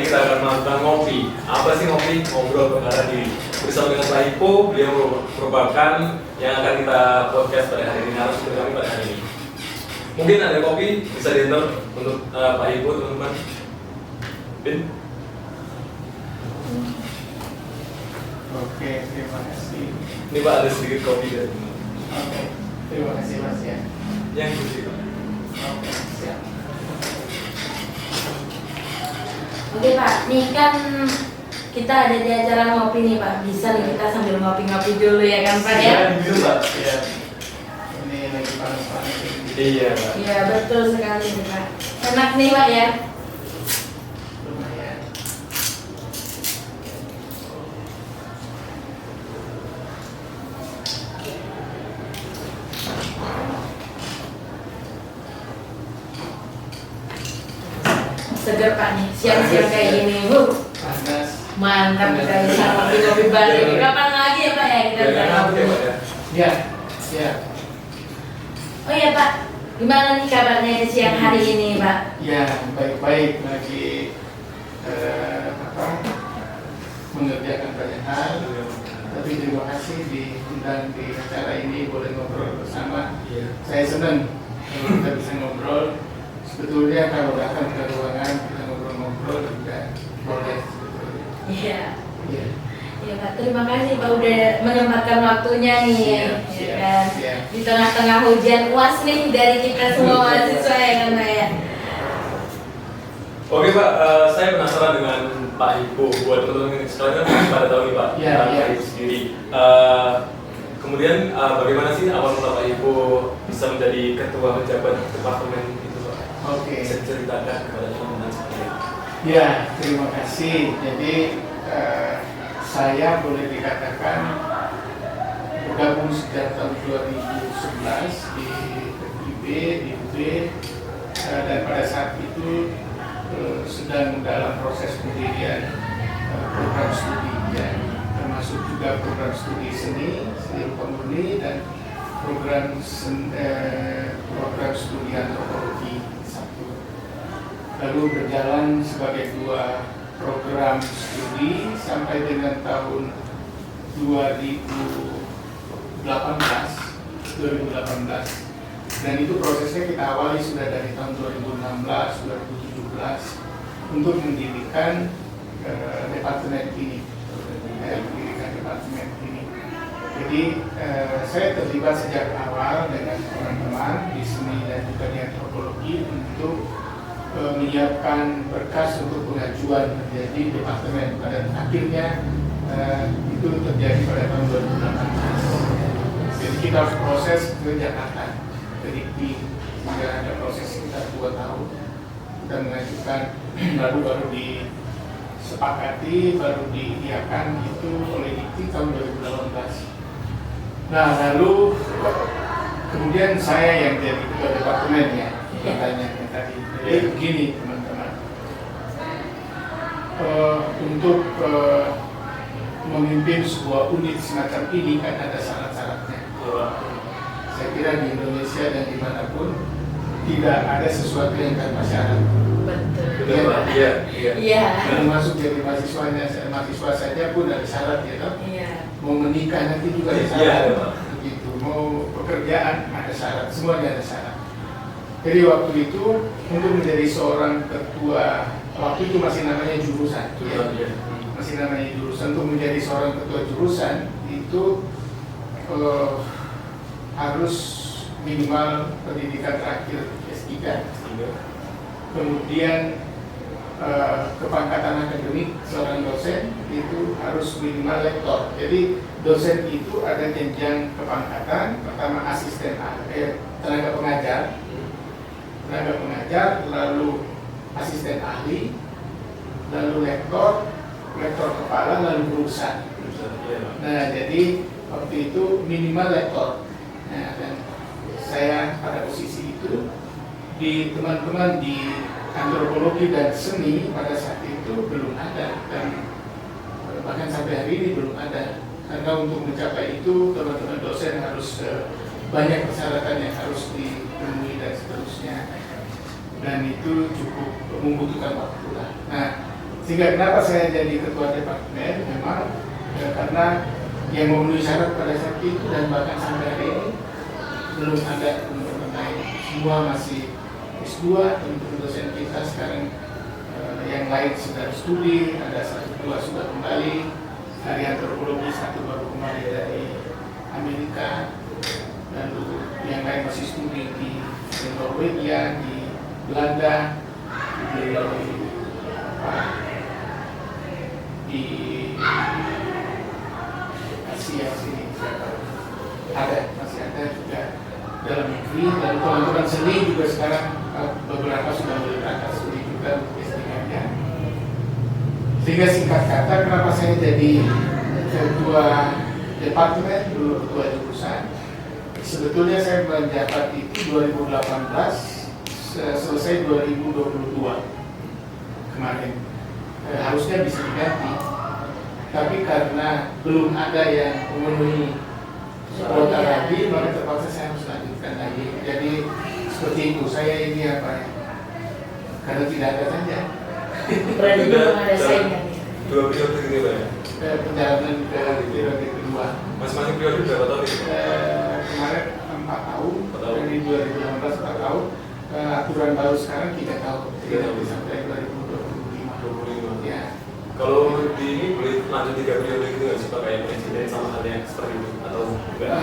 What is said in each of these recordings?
kita akan melakukan ngopi. Apa sih ngopi? Ngobrol perkara diri. Bersama dengan Pak Ipo, beliau merupakan yang akan kita podcast pada hari ini, harus kami pada hari ini. Mungkin ada kopi bisa diantar untuk Pak Ipo, teman-teman. Bin. Oke, terima kasih. Ini Pak ada sedikit kopi dari teman. Oke, terima kasih Mas ya. Yang bersih Pak. Oke, siap. Oke Pak, nih kan kita ada di acara ngopi nih Pak. Bisa nih kita sambil ngopi-ngopi dulu ya kan Pak ya? Bisa Pak. Ya. Ini lagi panas-panas ini. Iya Pak. Iya betul sekali nih Pak. Enak nih Pak ya? Lumayan. Seger Pak nih, siang-siang kayak gini. Panas. Mantap kita bisa ngopi-ngopi bareng. Kapan lagi ya Pak ya kita bisa ngopi? Ya, ya. Oh iya Pak, gimana nih kabarnya di siang hari ini Pak? Ya, baik-baik lagi mengerjakan banyak hal. Tapi terima kasih diundang di acara ini, boleh ngobrol bersama. Iya. Saya senang kalau kita bisa ngobrol. Sebetulnya kalau datang ke ruangan kita ngobrol-ngobrol juga boleh sebetulnya. Iya. Iya. Iya Pak, terima kasih Pak udah menyempatkan waktunya nih. Siap, Ya siap, kan? siap. Di tengah-tengah hujan UAS nih dari kita semua mahasiswa ya kan Pak ya. Oke Pak, saya penasaran dengan Pak Ipo. Buat teman-teman yang sekalian kan pada tahu nih Pak, Iya, tentang iya. Pak Ipo sendiri. Kemudian bagaimana sih awal mula Pak Ipo bisa menjadi ketua pejabat departemen itu Pak? Oke. Bisa diceritakan kepada teman-teman sekalian. Ya, terima kasih. Jadi saya boleh dikatakan bergabung sejak tahun 2011 di FIB, di UB, dan pada saat itu sedang dalam proses pendirian program studi ya, termasuk juga program studi seni rupa murni dan program studi antropologi satu. Lalu berjalan sebagai dua program studi sampai dengan tahun 2018 dan itu prosesnya kita awali sudah dari tahun 2016 2017 untuk mendirikan departemen ini. Jadi saya terlibat sejak awal dengan teman-teman di seni dan juga di antropologi untuk menyiapkan berkas untuk pengajuan menjadi departemen. Pada akhirnya itu terjadi pada tahun 2018. Jadi kita harus proses ke Jakarta, ke DIKPI, sehingga ada proses sekitar 2 tahun. Kita mengajukan, lalu baru disepakati, baru diiakan itu oleh DIKPI tahun 2018. Nah lalu kemudian saya yang jadi ketua departemen ya, pertanyaannya tadi. Jadi begini teman-teman, untuk memimpin sebuah unit semacam ini kan ada syarat-syaratnya. Saya kira di Indonesia dan dimanapun tidak ada sesuatu yang tanpa syarat. Betul. Betul Pak? Iya. Iya. Iya. Termasuk jadi mahasiswa saja pun ada syarat ya toh. Iya. Mau menikah nanti juga ada Iya, syarat. Pak. Begitu. Mau pekerjaan ada syarat. Semuanya ada syarat. Jadi waktu itu untuk menjadi seorang ketua, waktu itu masih namanya jurusan. Ya. Iya. Masih namanya jurusan. Untuk menjadi seorang ketua jurusan itu harus minimal pendidikan terakhir S3. Kemudian kepangkatan akademik seorang dosen itu harus minimal lektor. Jadi dosen itu ada jenjang kepangkatan, pertama asisten tenaga pengajar, lalu asisten ahli, lalu lektor kepala, lalu jurusan. Nah, jadi waktu itu minimal lektor. Nah, dan saya pada posisi itu di teman-teman di antropologi dan seni pada saat itu belum ada, dan bahkan sampai hari ini belum ada, karena untuk mencapai itu teman-teman dosen harus banyak persyaratan yang harus dipenuhi dan seterusnya, dan itu cukup membutuhkan waktu lah. Nah, Sehingga kenapa saya jadi ketua departemen memang karena yang memenuhi syarat pada saat itu dan bahkan sampai hari ini belum ada teman-teman lain. Semua masih S2, teman-teman dosen kita sekarang yang lain sudah studi, ada 1-2 sudah kembali dari antropologi, 1 baru kembali dari Amerika, lalu yang lain masih studi di Norwegia, di Belanda, di Asia sini masih ada juga dalam negeri. Lalu teman-teman seni juga sekarang beberapa sudah mulai berangkat studi juga S3-nya. Sehingga singkat kata, kenapa saya jadi ketua departemen, dulu ketua jurusan. Sebetulnya saya menjabat itu 2018, selesai 2022 kemarin. Harusnya bisa diganti, tapi karena belum ada yang memenuhi kuota lagi, maka terpaksa saya harus lanjutkan lagi. Jadi seperti itu, saya ini apa ya? Karena tidak ada saja. Berarti belum ada saingan. 2 periode gitu Pak ya? Perjalanan ke periode kedua. Masing-masing periode berapa tahun itu? Kemarin 4 tahun, dari 2016 4 tahun. Aturan baru sekarang 3 tahun, 3 tahun sampai 2025. Ya. Kalau di ini boleh lanjut 3 periode gitu nggak sih Pak, kayak presiden sama halnya seperti itu atau enggak?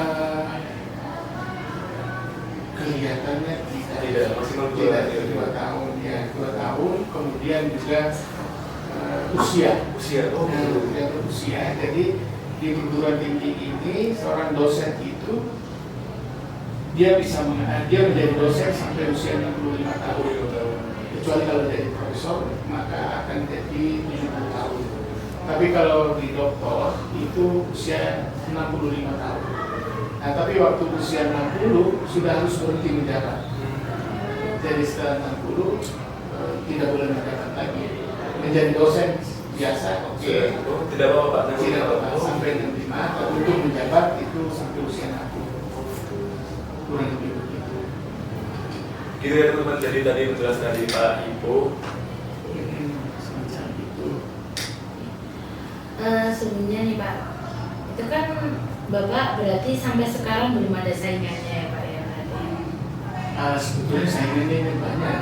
Kelihatannya Tidak, maksimal 2 tahun ya, 2 tahun. Kemudian juga usia. Oh Kemudian usia. Jadi di perguruan tinggi ini seorang dosen itu dia menjadi dosen sampai usia 65 tahun. Kecuali kalau jadi profesor maka akan jadi 70 tahun. Tapi kalau di doktor itu usia 65 tahun. Nah, tapi waktu usia 60 sudah harus berhenti menjabat. Jadi setelah 60 tidak boleh menjabat lagi. Menjadi dosen biasa, oke. Tidak apa-apa Pak? Tidak apa-apa sampai 65. Tapi untuk menjabat itu sampai usia 60. Kurang lebih begitu. Gitu ya teman-teman, jadi tadi menjelaskan dari Pak Ibu. Semacam itu. Sebenarnya nih Pak, itu kan Bapak berarti sampai sekarang belum ada saingannya ya Pak ya berarti? Sebetulnya saingannya ini banyak.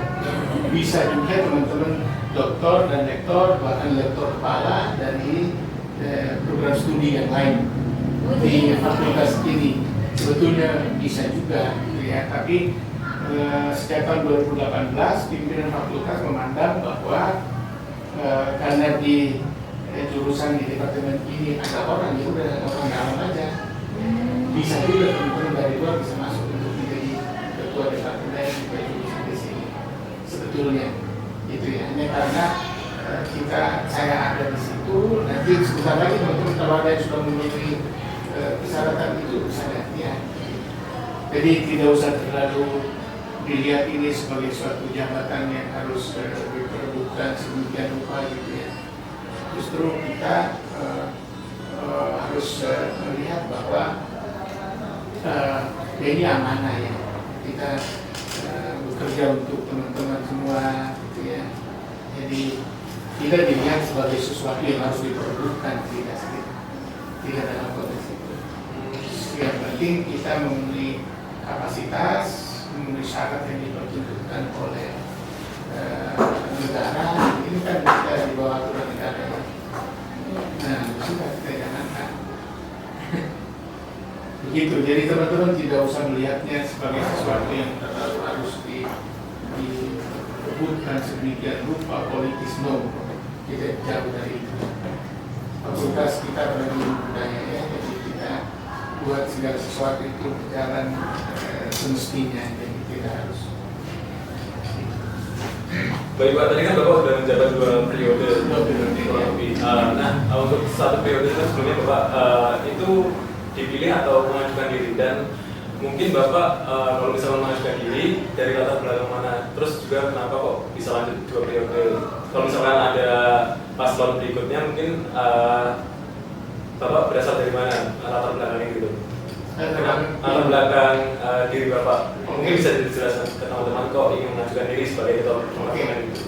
Bisa juga teman-teman doktor dan lektor, bahkan lektor kepala dari program studi yang lain di fakultas ini. Sebetulnya bisa juga, ya. Tapi sejak tahun 2018 pimpinan fakultas memandang bahwa karena di jurusan di departemen ini ada orang, ya udah orang dalam aja. Bisa juga teman-teman dari luar bisa masuk untuk menjadi ketua departemen di jurusan di sini. Sebetulnya itu ya, hanya karena saya ada di situ. Nanti sebentar lagi teman-teman kalau ada yang sudah memenuhi persyaratan itu bisa gantian. Jadi tidak usah terlalu dilihat ini sebagai suatu jabatan yang harus diperebutkan sedemikian rupa gitu ya. Justru kita harus melihat bahwa ini amanah ya. Kita bekerja untuk teman-teman semua gitu ya. Jadi tidak dilihat sebagai sesuatu yang harus diperebutkan, tidak dalam konteks itu. Yang penting kita memenuhi kapasitas, memenuhi syarat yang dipertunjukkan oleh negara. Ini kan kita di bawah aturan negara ya. Nah, sudah kita jalankan. Begitu. Jadi teman-teman tidak usah melihatnya sebagai sesuatu yang terlalu harus direbutkan sedemikian rupa politis, no. Tidak jauh dari itu. Fakultas kita bagi budaya ya, jadi kita buat segala sesuatu itu berjalan semestinya, jadi tidak harus. Baik Pak, tadi kan Bapak sudah menjabat 2 periode. Kurang lebih. Nah, untuk 1 periode itu sebelumnya Bapak itu dipilih atau mengajukan diri, dan mungkin Bapak kalau misalnya mengajukan diri dari latar belakang mana, terus juga kenapa kok bisa lanjut 2 periode? Kalau misalkan ada paslon berikutnya, mungkin Bapak berasal dari mana latar belakangnya gitu? Latar belakang diri Bapak mungkin bisa dijelaskan ke teman-teman kok ingin mengajukan diri sebagai ketua departemen gitu.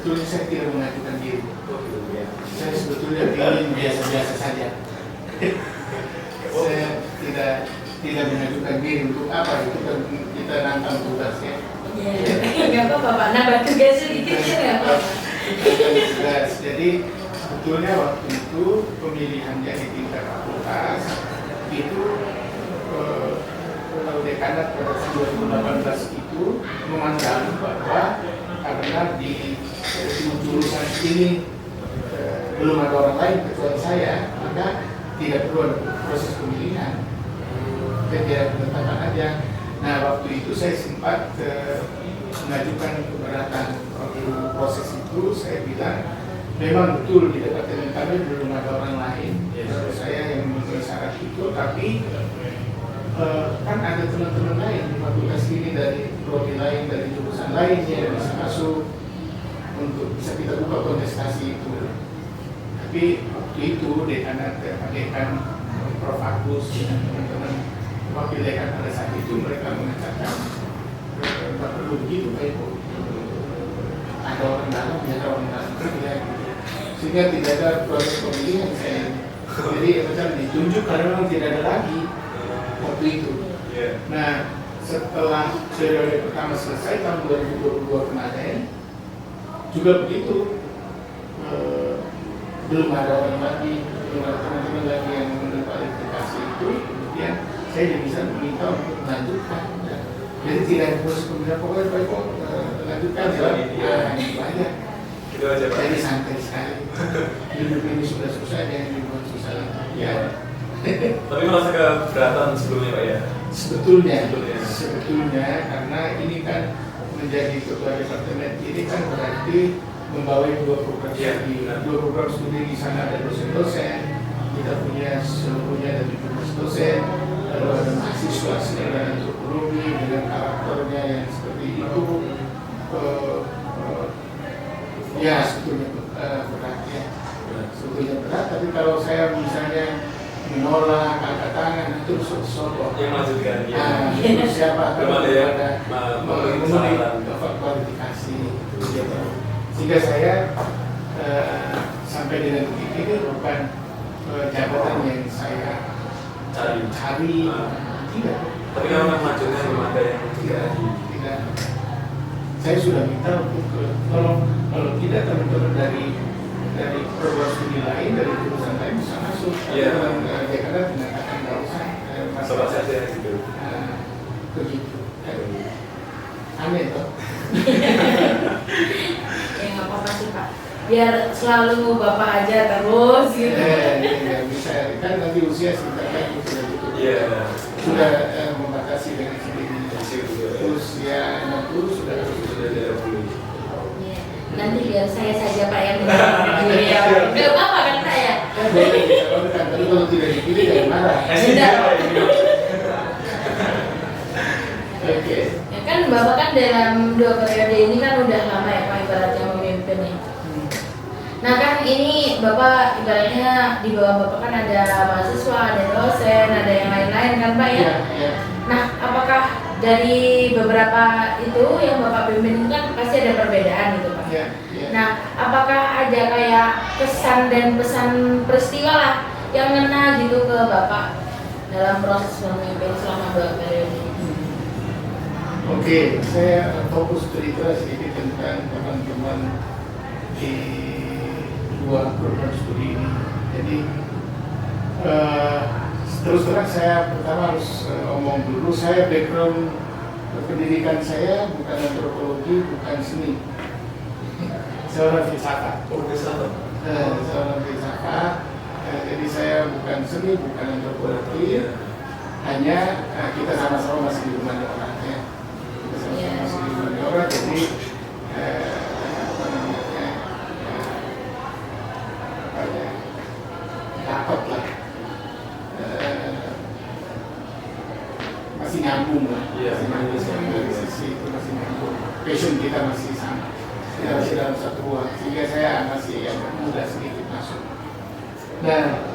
sebetulnya saya tidak mengajukan diri. Oh gitu ya. Saya sebetulnya ingin biasa-biasa saja. Saya tidak mengajukan diri untuk apa itu kan kita nantang tugas ya. Iya, nggak apa-apa Pak. Nambah tugas sedikit ya nggak apa-apa. Tugas. Jadi sebetulnya waktu itu pemilihannya di tingkat fakultas itu dekanat pada tahun 2018 itu memandang bahwa karena di jurusan ini belum ada orang lain kecuali saya, maka tidak perlu ada proses pemilihan, tidak penetapan aja. Nah waktu itu saya sempat mengajukan keberatan. Waktu proses itu saya bilang memang betul di departemen kami belum ada orang lain, saya yang memenuhi syarat itu, tapi kan ada teman-teman lain di fakultas ini dari prodi lain, dari jurusan lain yang bisa masuk untuk bisa kita buka kontestasi itu. Tapi waktu itu dekan Prof. Agus dan teman-teman wakil dekan pada saat itu mereka mengatakan tidak perlu begitu Pak Ibu, ada orang dalam ya ada orang dalam ya, sehingga tidak ada proses pemilihan saya. Jadi macam ditunjuk karena memang tidak ada lagi waktu itu. Nah setelah periode pertama selesai tahun 2022 kemarin juga begitu, belum ada orang lagi, belum ada teman-teman lagi yang memenuhi kualifikasi itu, kemudian saya bisa meminta untuk melanjutkan. Jadi tidak ada proses pemilihan, pokoknya Pak Eko lanjutkan ya, itu aja. Gitu aja Pak. Jadi santai sekali. Hidup ini sudah susah, jangan dibuat susah lagi. Ya. Tapi merasa keberatan sebelumnya Pak ya? Sebetulnya karena ini kan menjadi ketua departemen ini kan berarti membawa dua program studi, dua program studi di sana ada dosen-dosen, kita punya seluruhnya ada 17 dosen, lalu ada mahasiswa dengan antropologi dengan karakternya yang seperti itu, ya sebetulnya berat ya, sebetulnya berat. Tapi kalau saya misalnya menolak, angkat tangan itu soal yang melanjutkan ya. Siapa belum ada yang memenuhi kualifikasi gitu. Sehingga saya sampai dengan titik ini bukan jabatan yang saya cari. Tidak. Tapi kalau majunya belum ada yang tidak. Saya sudah minta untuk kalau tidak teman-teman dari program studi lain, dari jurusan lain bisa masuk. Karena mengatakan nggak usah. Sobat saya gitu. Begitu. Aneh toh. Ya nggak apa-apa sih Pak. Biar selalu Bapak aja terus gitu. Ya, bisa kan nanti usia sudah kan sudah cukup. Iya. Sudah membatasi dengan sendiri. Usia 60 sudah Iya. Nanti biar saya saja Pak yang menjawab ya. Nggak apa-apa kan Pak ya? Boleh dicalonkan, tapi kalau tidak dipilih jangan marah. Sudah. Oke. Ya kan Bapak kan dalam 2 periode ini kan udah lama ya Pak ibaratnya memimpin ya. Nah kan ini Bapak ibaratnya di bawah Bapak kan ada mahasiswa, ada dosen, ada yang lain-lain kan Pak ya? Iya. Nah apakah dari beberapa itu yang Bapak pimpin kan pasti ada perbedaan gitu Pak? Iya. Nah apakah ada kayak kesan dan pesan peristiwa lah yang ngena gitu ke Bapak dalam proses memimpin selama 2 periode ini? Oke, saya fokus cerita sedikit tentang teman-teman di 2 program studi ini. Jadi terus terang saya pertama harus omong dulu, saya background pendidikan saya bukan antropologi, bukan seni. Saya orang filsafat. Seorang filsafat. Jadi saya bukan seni, bukan antropologi. Hanya kita sama-sama masih di rumah orang ya. Kita sama-sama masih di rumah orang. Jadi dapat lah. Masih nyambung lah. Masih nyambung dari sisi itu masih nyambung. Passion kita masih sama. Kita masih dalam satu ruang. Sehingga saya masih agak mudah sedikit masuk. Nah,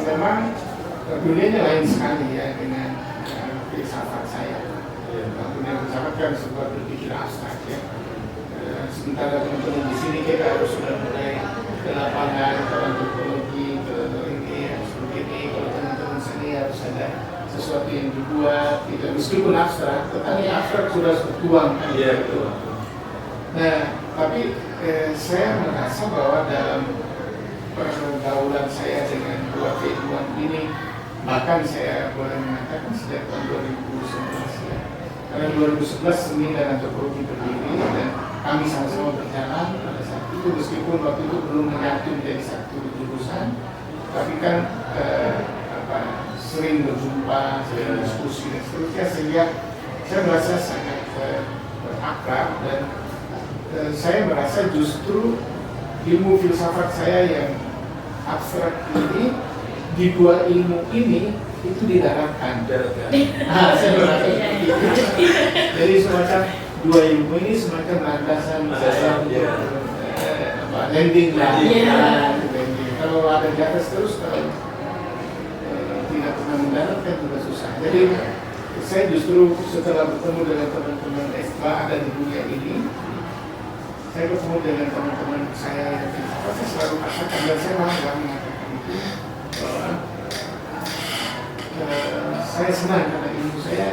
memang dunianya lain sekali ya dengan filsafat saya. Dunia filsafat kan sebuah berpikir abstrak ya. sementara teman-teman di sini kita harus sudah mulai ke lapangan, ke antropologi, ke ini harus begini. Kalau teman-teman sini harus ada sesuatu yang dibuat, gitu. Meskipun abstrak, tetapi abstrak sudah tertuang. Iya, betul. Nah, tapi saya merasa bahwa dalam pergaulan saya dengan dua kehidupan ini, bahkan saya boleh mengatakan sejak tahun 2011 ya. Karena 2011 seni dan antropologi berdiri dan kami sama-sama berjalan pada saat itu, meskipun waktu itu belum menyatu menjadi satu jurusan, tapi kan sering berjumpa, sering diskusi dan seterusnya, sehingga saya merasa sangat berakrab dan saya merasa justru ilmu filsafat saya yang abstrak ini di dua ilmu ini itu didarahkan. Saya merasa seperti itu. Jadi semacam dua ilmu ini semacam landasan saya untuk landing lah. Kalau ada di atas terus, kalau tidak pernah mendarat kan juga susah. Jadi saya justru setelah bertemu dengan teman-teman S2 ada di dunia ini, saya bertemu dengan teman-teman saya yang filsafat, saya selalu katakan dan saya malah mengatakan itu bahwa saya senang karena ilmu saya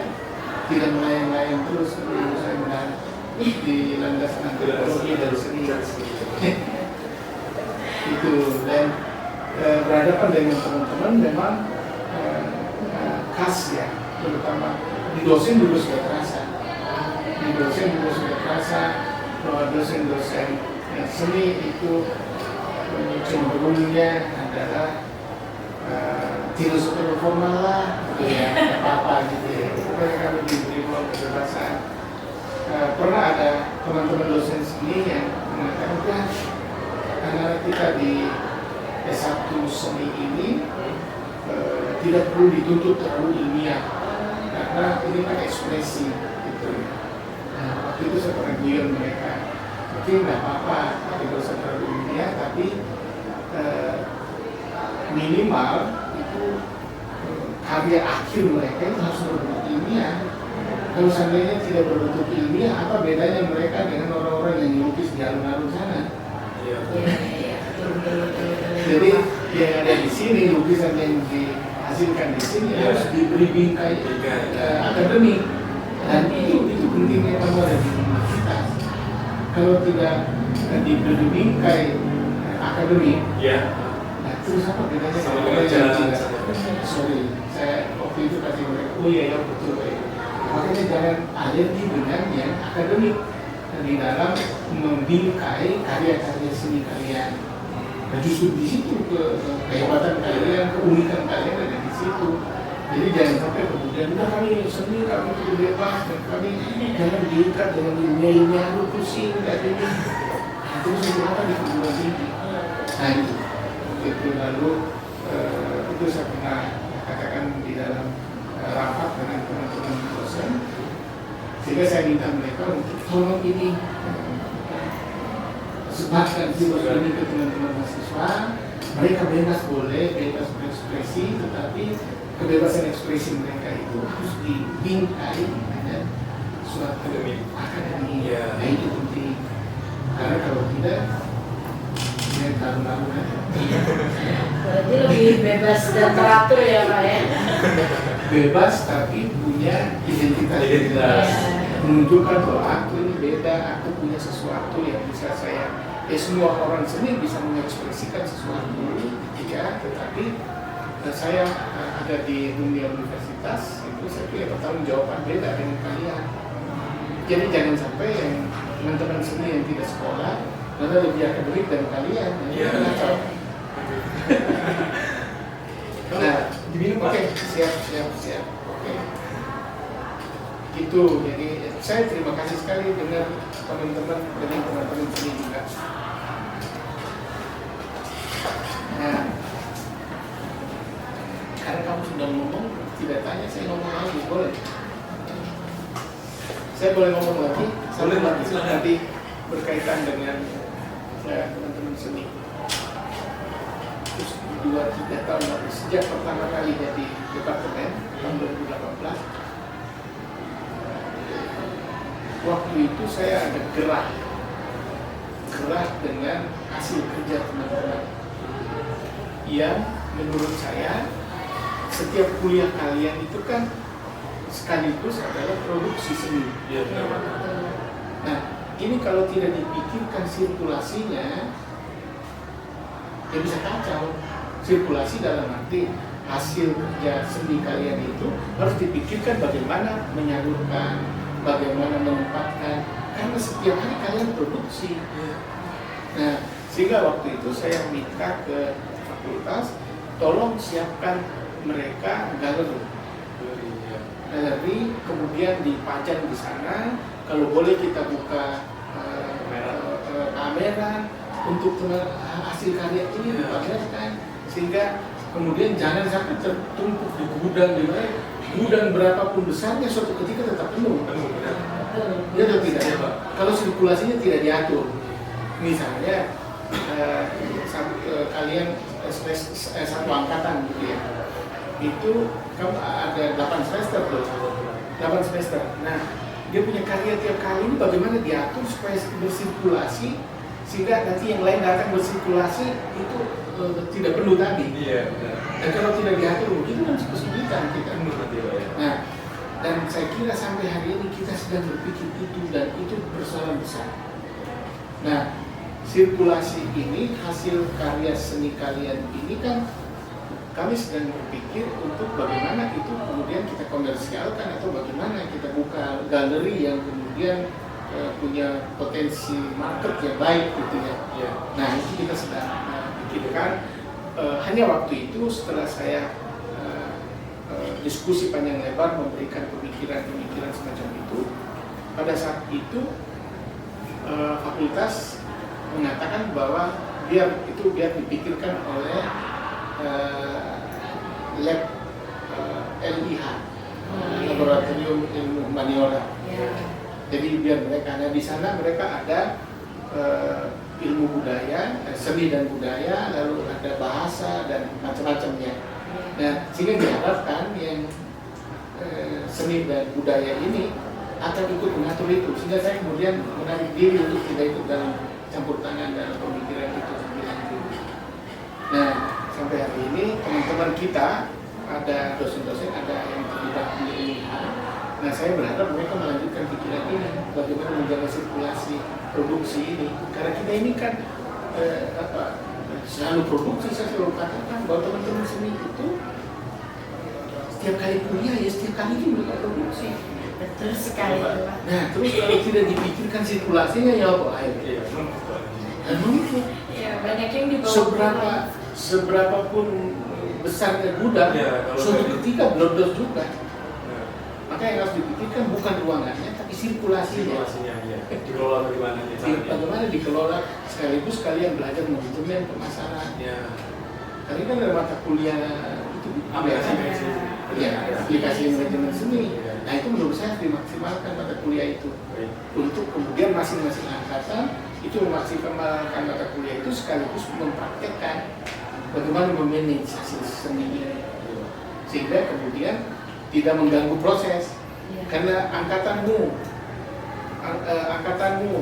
tidak melayang-layang terus, tapi ilmu saya mendarat di landasan antropologi dan seni. Itu dan berhadapan dengan teman-teman memang khas ya, terutama di dosen juga sudah terasa, bahwa dosen-dosen seni itu cenderungnya adalah tidak super formal lah, gitu ya, apa-apa gitu ya. Mereka lebih beri ruang kebebasan. Pernah ada teman-teman dosen seni yang mengatakan, karena kita di S1 seni ini tidak perlu dituntut terlalu ilmiah, karena ini kan ekspresi gitu. Nah, waktu itu saya pernah guyon mereka, mungkin nggak apa-apa tidak usah terlalu ilmiah, tapi minimal itu karya akhir mereka itu harus berbentuk ilmiah. Kalau seandainya tidak berbentuk ilmiah, apa bedanya mereka dengan orang-orang yang melukis di alun-alun sana? Jadi yang ada di sini, lukisan yang dihasilkan di sini harus diberi bingkai akademik, dan itu pentingnya kalau ada di universitas. Kalau tidak diberi bingkai akademik, nah terus apa bedanya sama dengan jalan? Sorry, saya waktu itu kasih mereka, oh iya ya betul ya. Makanya jangan alergi dengan yang akademik di dalam membingkai karya-karya seni kalian. Nah justru di situ kehebatan kalian, keunikan kalian ada di situ. Jadi jangan sampai kemudian udah kami seni, kami itu bebas dan kami jangan diikat dengan ilmiah lu pusing kayak gini. Nah, terus untuk apa di perguruan tinggi? Nah itu lalu itu saya pernah katakan di dalam rapat dengan teman-teman dosen, sehingga saya minta mereka untuk tolong ini sebarkan filosofi ini ke teman-teman mahasiswa. Mereka bebas boleh, bebas berekspresi, tetapi kebebasan ekspresi mereka itu harus dibingkai dengan suatu akademi. Nah itu penting, karena kalau tidak dia tahu-tahu aja. Berarti lebih bebas dan teratur ya Pak ya? Bebas tapi punya identitas. Menunjukkan bahwa aku ini beda, aku punya sesuatu yang bisa saya. Semua orang seni bisa mengekspresikan sesuatu, ya, tetapi saya ada di dunia universitas itu saya punya pertanggung jawaban beda dengan kalian. Jadi jangan sampai yang teman-teman seni yang tidak sekolah malah lebih akademik dari kalian. Nah, oke, siap. Oke. Itu, jadi saya terima kasih sekali dengan teman-teman sini juga. Nah, karena kamu sudah ngomong, tidak tanya, saya ngomong lagi, boleh? Saya boleh ngomong lagi? Boleh, nanti berkaitan dengan teman-teman seni. Terus 2-3 tahun lalu, sejak pertama kali jadi departemen tahun 2018, waktu itu saya ada gerah adalah dengan hasil kerja teman-teman yang menurut saya setiap kuliah kalian itu kan sekaligus adalah produksi seni. Iya, benar. Nah, ini kalau tidak dipikirkan sirkulasinya, ya bisa kacau. Sirkulasi dalam arti hasil kerja seni kalian itu harus dipikirkan bagaimana menyalurkan, bagaimana menempatkan, karena setiap hari kalian produksi. Nah, sehingga waktu itu saya minta ke fakultas, tolong siapkan mereka galeri, kemudian dipajang di sana. Kalau boleh kita buka kamera untuk hasil karya ini dipamerkan, sehingga kemudian jangan sampai tertumpuk di gudang di mana gudang berapapun besarnya suatu ketika tetap penuh. Ya atau tidak? Ya, Pak. Kalau sirkulasinya tidak diatur, misalnya kalian satu angkatan gitu ya, itu kamu ada 8 semester loh, 8 semester. Nah, dia punya karya tiap kali ini bagaimana diatur supaya bersirkulasi sehingga nanti yang lain datang bersirkulasi itu tidak penuh tadi. Iya. Dan kalau tidak diatur begitu kan kesulitan kita. Nah, dan saya kira sampai hari ini kita sedang berpikir itu dan itu persoalan besar. Nah, sirkulasi ini hasil karya seni kalian ini kan kami sedang berpikir untuk bagaimana itu kemudian kita komersialkan atau bagaimana kita buka galeri yang kemudian punya potensi market yang baik gitu ya. Yeah. Nah, itu kita sedang pikirkan. Hanya waktu itu setelah saya diskusi panjang lebar memberikan pemikiran-pemikiran semacam itu, pada saat itu fakultas mengatakan bahwa biar dipikirkan oleh lab LIH, Laboratorium Ilmu Humaniora. Jadi biar mereka ada di sana, mereka ada ilmu budaya, seni dan budaya, lalu ada bahasa dan macam-macamnya. Nah, sehingga diharapkan yang seni dan budaya ini akan ikut mengatur itu. Sehingga saya kemudian menarik diri untuk tidak ikut dalam campur tangan dalam pemikiran itu. Nah, sampai hari ini teman-teman kita ada dosen-dosen, ada yang terlibat di LIH. Nah, saya berharap mereka melanjutkan pikiran ini, bagaimana menjaga sirkulasi produksi ini. Karena kita ini kan selalu produksi, saya selalu katakan bahwa teman-teman seni itu setiap kali kuliah ya setiap kali ini mereka produksi. Betul sekali, Pak. Nah, terus kalau tidak dipikirkan sirkulasinya ya apa akhirnya? Memang itu. Ya, banyak yang dibawa. Seberapapun besarnya gudang, suatu ketika blodos juga. Maka yang harus dipikirkan bukan ruangannya, tapi sirkulasinya. Ya. Dikelola bagaimana? Bagaimana dikelola, sekaligus kalian belajar manajemen pemasaran. Ya. Kali kan ada mata kuliah itu aplikasi manajemen seni. Nah, itu menurut saya dimaksimalkan mata kuliah itu. Untuk kemudian masing-masing angkatan itu memaksimalkan mata kuliah itu sekaligus mempraktekkan bagaimana memanage hasil seni ini. Sehingga kemudian tidak mengganggu proses. Karena angkatanmu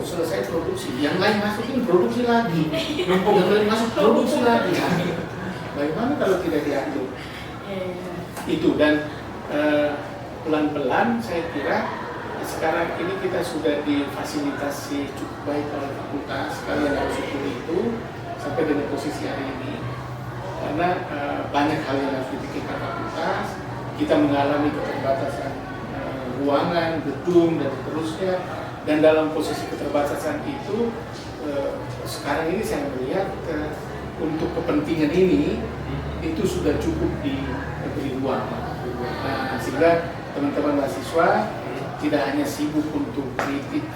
selesai produksi, yang lain masukin produksi lagi, yang lain masuk produksi lagi. Bagaimana kalau tidak diatur? Itu dan pelan-pelan saya kira sekarang ini kita sudah difasilitasi cukup baik oleh fakultas. Kalian harus syukur itu sampai dengan posisi hari ini, karena banyak hal yang harus dipikirkan fakultas. Kita mengalami keterbatasan ruangan, gedung dan seterusnya. Dan dalam posisi keterbatasan itu sekarang ini saya melihat untuk kepentingan ini itu sudah cukup diberi ruang. Nah, sehingga teman-teman mahasiswa tidak hanya sibuk untuk kritik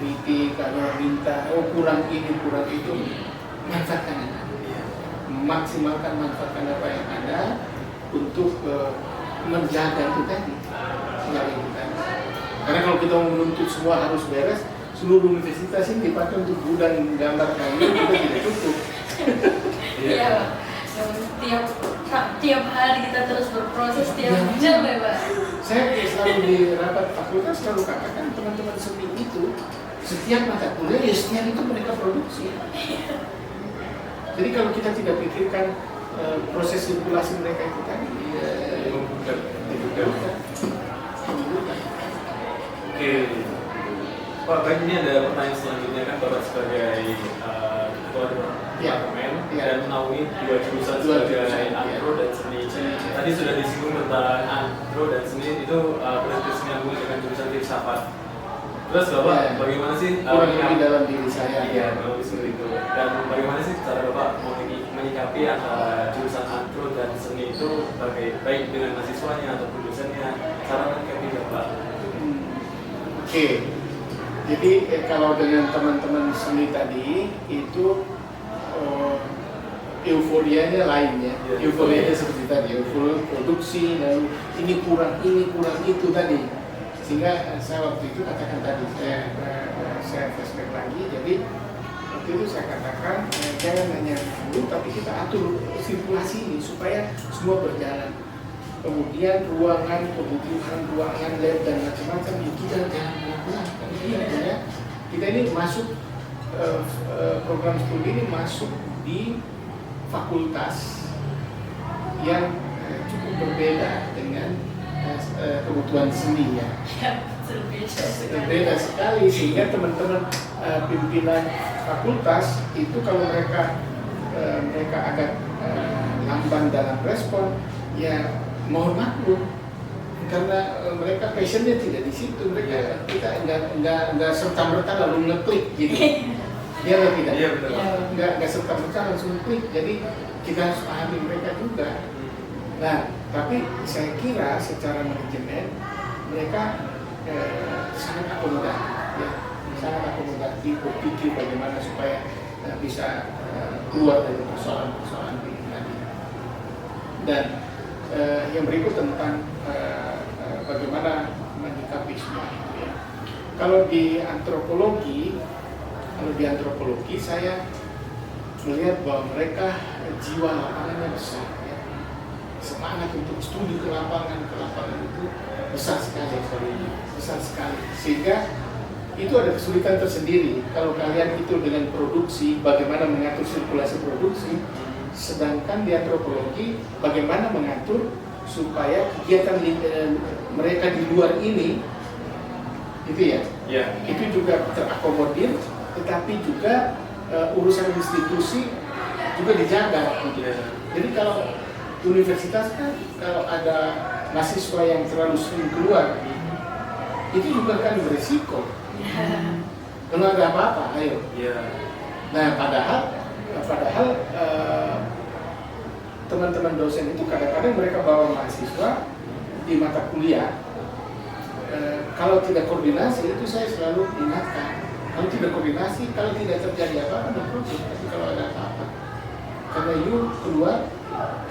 kalau minta kurang ini kurang itu, manfaatkan maksimalkan manfaatkan apa yang ada untuk menjaga itu tadi. Karena kalau kita mau menuntut semua harus beres, seluruh universitas ini dipakai untuk gudang gambar kayu, kita tidak cukup. Iya, Pak. Tiap hari kita terus berproses, tiap jam ya, Pak. Saya selalu di rapat fakultas selalu katakan teman-teman seni itu setiap mata kuliah ya setiap itu mereka produksi. Jadi kalau kita tidak pikirkan proses sirkulasi mereka itu tadi, Oke, Pak, baik, ini ada pertanyaan selanjutnya kan Bapak sebagai ketua departemen dan menaungi dua jurusan sebagai antro dan seni. Tadi sudah disinggung tentang antro dan seni itu berkesinambungan dengan jurusan filsafat. Terus Bapak bagaimana sih kurang lebih dalam diri saya? Iya, lebih seperti itu. Dan bagaimana sih cara Bapak menyikapi antara jurusan antro dan seni itu baik dengan mahasiswanya ataupun dosennya, cara menyikapi Bapak? Oke. Jadi kalau dengan teman-teman seni tadi itu euforianya lain ya. Euforianya seperti tadi, euforia produksi, lalu ini kurang itu tadi. Sehingga saya waktu itu katakan tadi, saya flashback lagi. Jadi waktu itu saya katakan jangan hanya dulu, tapi kita atur sirkulasi ini supaya semua berjalan. Kemudian ruangan, kebutuhan ruangan, lab dan macam-macam itu jangan pelan-pelan. Ya, kita ini masuk program studi ini masuk di fakultas yang cukup berbeda dengan kebutuhan seni ya. Berbeda sekali, sehingga teman-teman pimpinan fakultas itu kalau mereka agak lamban dalam respon, ya mohon maklum, karena mereka passionnya tidak di situ. Mereka kita nggak serta merta lalu ngeklik gitu. Dia tidak, nggak serta merta langsung klik. Jadi kita harus pahami mereka juga. Nah, tapi saya kira secara manajemen mereka sangat akomodatif, ya, sangat akomodatif, berpikir bagaimana supaya bisa keluar dari persoalan-persoalan ini tadi. Dan yang berikut tentang bagaimana menyikapi semua itu ya. Kalau di antropologi saya melihat bahwa mereka jiwa lapangannya besar ya. Semangat untuk studi ke lapangan itu besar sekali. Sehingga itu ada kesulitan tersendiri. Kalau kalian itu dengan produksi, bagaimana mengatur sirkulasi produksi, sedangkan di antropologi bagaimana mengatur supaya kegiatan mereka di luar ini itu ya, itu juga terakomodir, tetapi juga urusan institusi juga dijaga. Jadi kalau universitas kan kalau ada mahasiswa yang terlalu sering keluar, itu juga kan beresiko. Kalau ada apa-apa, ayo. Nah, padahal teman-teman dosen itu kadang-kadang mereka bawa mahasiswa di mata kuliah. Kalau tidak koordinasi, itu saya selalu ingatkan. Kalau tidak koordinasi, kalau tidak terjadi apa-apa, no problem. Tapi kalau ada apa-apa, karena you keluar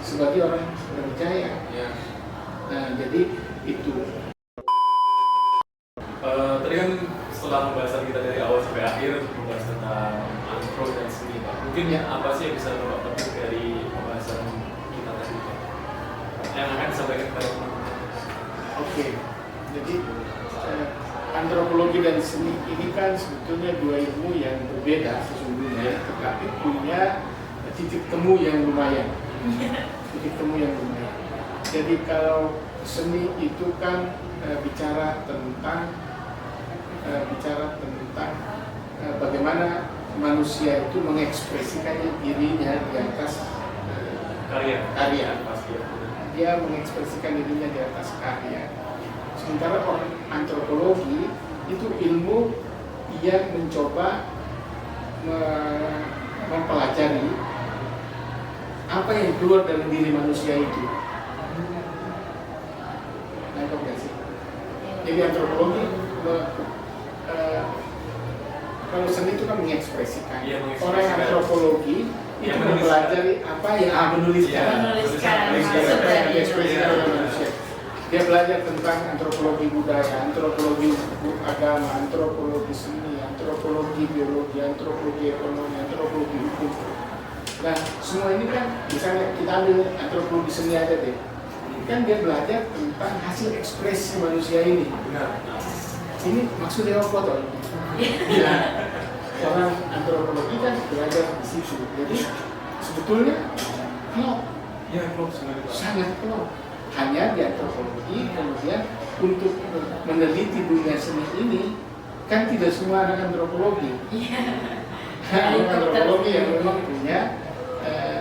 sebagai orang berjaya. Nah, jadi itu. Tadi kan setelah pembahasan kita dari awal sampai akhir membahas tentang antro dan seni, Pak. Mungkin apa sih yang bisa Bapak petik dari pembahasan kita tadi, Pak? Yang akan disampaikan kepada teman-teman. Oke, jadi antropologi dan seni ini kan sebetulnya dua ilmu yang berbeda sesungguhnya, tetapi punya titik temu yang lumayan. Jadi kalau seni itu kan bicara tentang bagaimana manusia itu mengekspresikan dirinya di atas karya. Dia mengekspresikan dirinya di atas karya. Sementara orang antropologi itu ilmu yang mencoba mempelajari apa yang keluar dari diri manusia itu. Nangkep gak sih? Jadi antropologi kalau seni itu kan mengekspresikan. Orang antropologi itu mempelajari apa yang menuliskan manusia. Dia belajar tentang antropologi budaya, antropologi agama, antropologi seni, antropologi biologi, antropologi ekonomi, antropologi hukum. Nah, semua ini kan misalnya kita ambil antropologi seni aja deh. Kan dia belajar tentang hasil ekspresi manusia ini. Ini maksudnya apa toh? Ya, orang antropologi kan belajar di situ. Jadi sebetulnya klop, Ya, klop sekali Pak. sangat klop. Hanya di antropologi kemudian untuk meneliti dunia seni ini kan tidak semua anak antropologi. Anak antropologi yang memang punya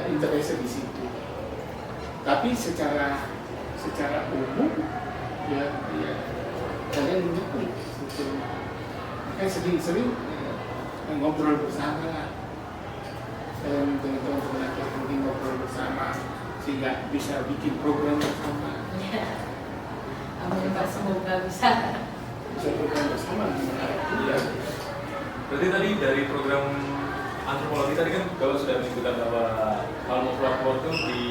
interest di situ. Tapi secara umum ya kalian mendukung sebetulnya. Makanya sering-sering ngobrol bersama dan dengan teman-teman antropologi ngobrol bersama sehingga bisa bikin program bersama. Amin Pak, semoga bisa. Bisa program bersama menarik. Iya. Berarti tadi dari program antropologi tadi kan kalau sudah menyebutkan bahwa kalau mau keluar itu di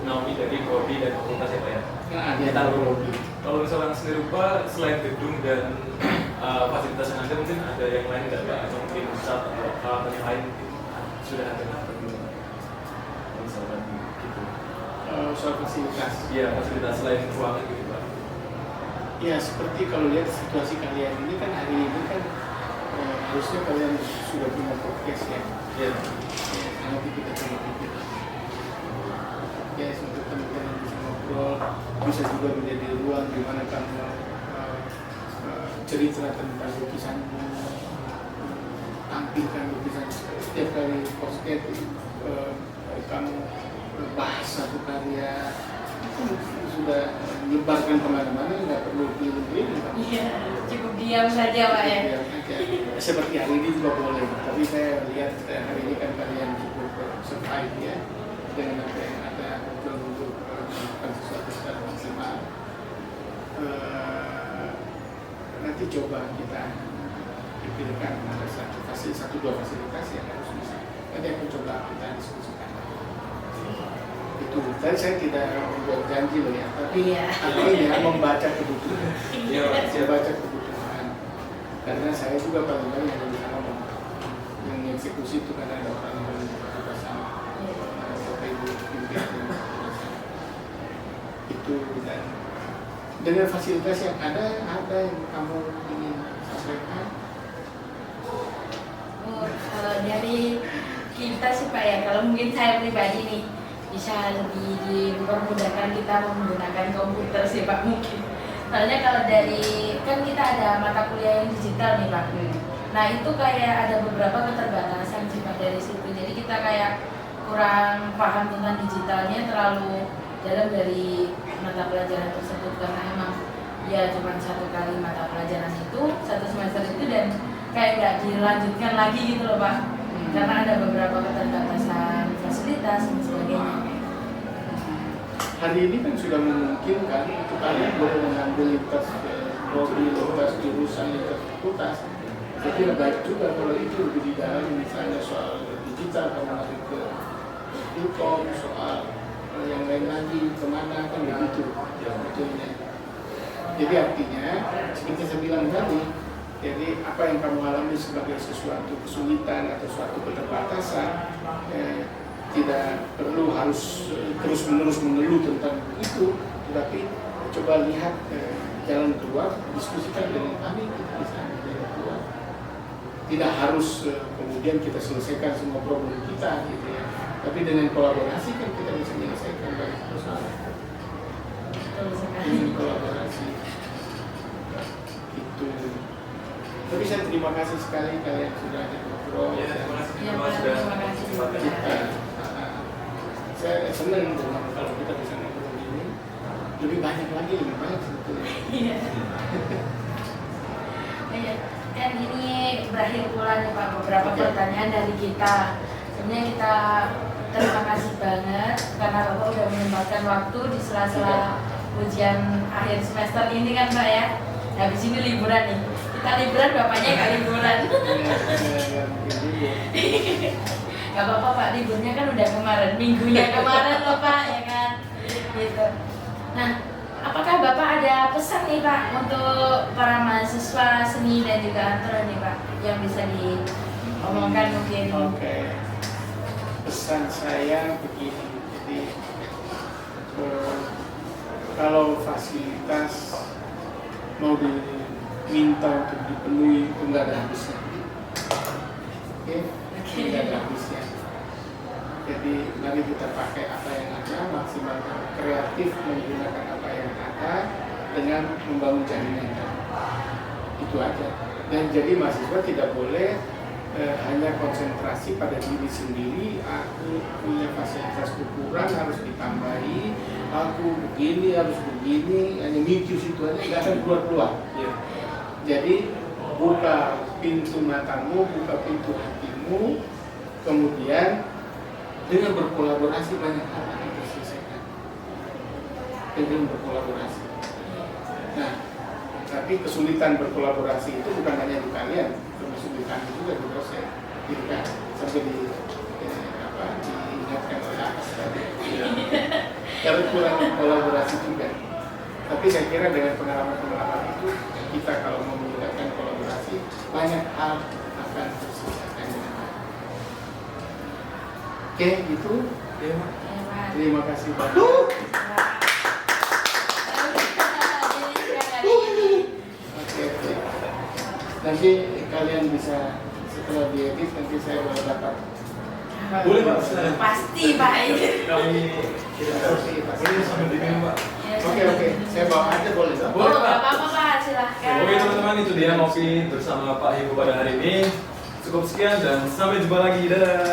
naungi dari prodi dan fakultas ya Pak ya. Nah, di antropologi. Kalau misalnya sendiri Pak, selain gedung dan fasilitas yang ada, mungkin ada yang lain nggak Pak? Atau mungkin pusat atau hal yang lain mungkin sudah ada apa belum? Misalkan gitu. Soal fasilitas. Iya, fasilitas selain ruangan gitu Pak. Ya seperti kalau lihat situasi kalian ini kan hari ini kan harusnya kalian sudah punya podcast ya. Iya. Nanti kita coba bikin. Ya untuk teman-teman bisa ngobrol, bisa juga menjadi ruang di mana kamu cerita tentang lukisanmu, tampilkan lukisan setiap kali podcast kamu bahas satu karya itu sudah menyebarkan kemana-mana, nggak perlu kirim-kirim. Iya, cukup diam saja Pak ya. Diam aja. Seperti hari ini juga boleh, tapi saya lihat hari ini kan kalian cukup survive ya dengan apa yang ada untuk melakukan sesuatu secara maksimal. Nanti coba kita pikirkan ada satu dua fasilitas yang harus bisa. Nanti aku coba kita diskusikan. Itu tadi saya tidak membuat janji loh ya, tapi artinya membaca kebutuhan. Membaca kebutuhan. Karena saya juga paling banyak yang bisa ngomong. Yang eksekusi itu karena ada orang yang bekerja sama. Bapak Ibu pimpinan itu dan dengan fasilitas yang ada yang kamu ingin sampaikan. Kalau dari kita sih Pak ya, kalau mungkin saya pribadi nih bisa lebih dipermudahkan kita menggunakan komputer sih Pak mungkin. Soalnya kalau dari kan kita ada mata kuliah yang digital nih Pak. Nah itu kayak ada beberapa keterbatasan sih Pak dari situ. Jadi kita kayak kurang paham tentang digitalnya terlalu dalam dari mata pelajaran tersebut karena emang ya cuma satu kali mata pelajaran itu satu semester itu dan kayak nggak dilanjutkan lagi gitu loh Pak. Karena ada beberapa keterbatasan fasilitas dan sebagainya. Hari ini kan sudah memungkinkan untuk kalian boleh mengambil lintas prodi, lintas jurusan, lintas fakultas. Saya kira baik juga kalau itu lebih di dalam misalnya soal digital kamu nanti ke Ilkom, soal yang lain lagi kemana kan begitu betulnya. Jadi artinya seperti saya bilang tadi, jadi apa yang kamu alami sebagai sesuatu kesulitan atau suatu keterbatasan tidak perlu harus terus-menerus mengeluh tentang itu, tetapi coba lihat jalan keluar, diskusikan dengan kami, kita bisa jalan keluar. Tidak harus kemudian kita selesaikan semua problem kita gitu ya, tapi dengan kolaborasi kan kita bisa menyelesaikan banyak persoalan. Dengan kolaborasi itu. Tapi saya terima kasih sekali kalian sudah ada ngobrol. Ya, terima kasih. Ya, terima kasih. Saya senang dengan kalau kita bisa ngobrol ini. Lebih banyak sebetulnya. Iya. Kan ini berakhir pula nih Pak beberapa pertanyaan dari kita. Sebenarnya kita terima kasih banget karena Bapak udah menyempatkan waktu di sela-sela ujian akhir semester ini kan Pak ya. Habis ini liburan nih. Kita liburan, bapaknya nggak liburan. Gak apa-apa Pak, liburnya kan udah kemarin, minggunya kemarin loh Pak, ya kan? Gitu. Nah, apakah Bapak ada pesan nih Pak untuk para mahasiswa seni dan juga antro nih Pak yang bisa diomongkan mungkin? Oke. Pesan saya begini, jadi kalau fasilitas mau minta untuk dipenuhi itu nggak ada habisnya. Oke, nggak ada habisnya. Jadi mari kita pakai apa yang ada, maksimalkan kreatif menggunakan apa yang ada dengan membangun jaringan. Itu aja. Dan jadi mahasiswa tidak boleh hanya konsentrasi pada diri sendiri. Aku punya fasilitas kurang harus ditambahi, aku begini harus begini, hanya mikir situ aja nggak akan keluar. Iya. Jadi buka pintu matamu, buka pintu hatimu, kemudian dengan berkolaborasi banyak hal akan terselesaikan. Dengan berkolaborasi. Nah, tapi kesulitan berkolaborasi itu bukan hanya di kalian, kesulitan juga di dosen. Jadi kan sampai diingatkan oleh atas tadi. Karena kurang kolaborasi juga. Tapi saya kira dengan pengalaman-pengalaman itu kita kalau mau menggunakan kolaborasi banyak hal akan terselesaikan dengan baik. Oke, gitu. Terima kasih banyak. Oke. Nanti kalian bisa setelah diedit nanti saya boleh dapat. Boleh Pak, silakan. Pasti Pak. Kami tidak Pasti. ini sambil diminum Pak. Oke, saya bawa aja boleh dong? Boleh, Oh, Pak. nggak apa-apa Pak, silahkan. Oke teman-teman, itu dia ngopi bersama Pak Ibu pada hari ini. Cukup sekian dan sampai jumpa lagi. Dadah.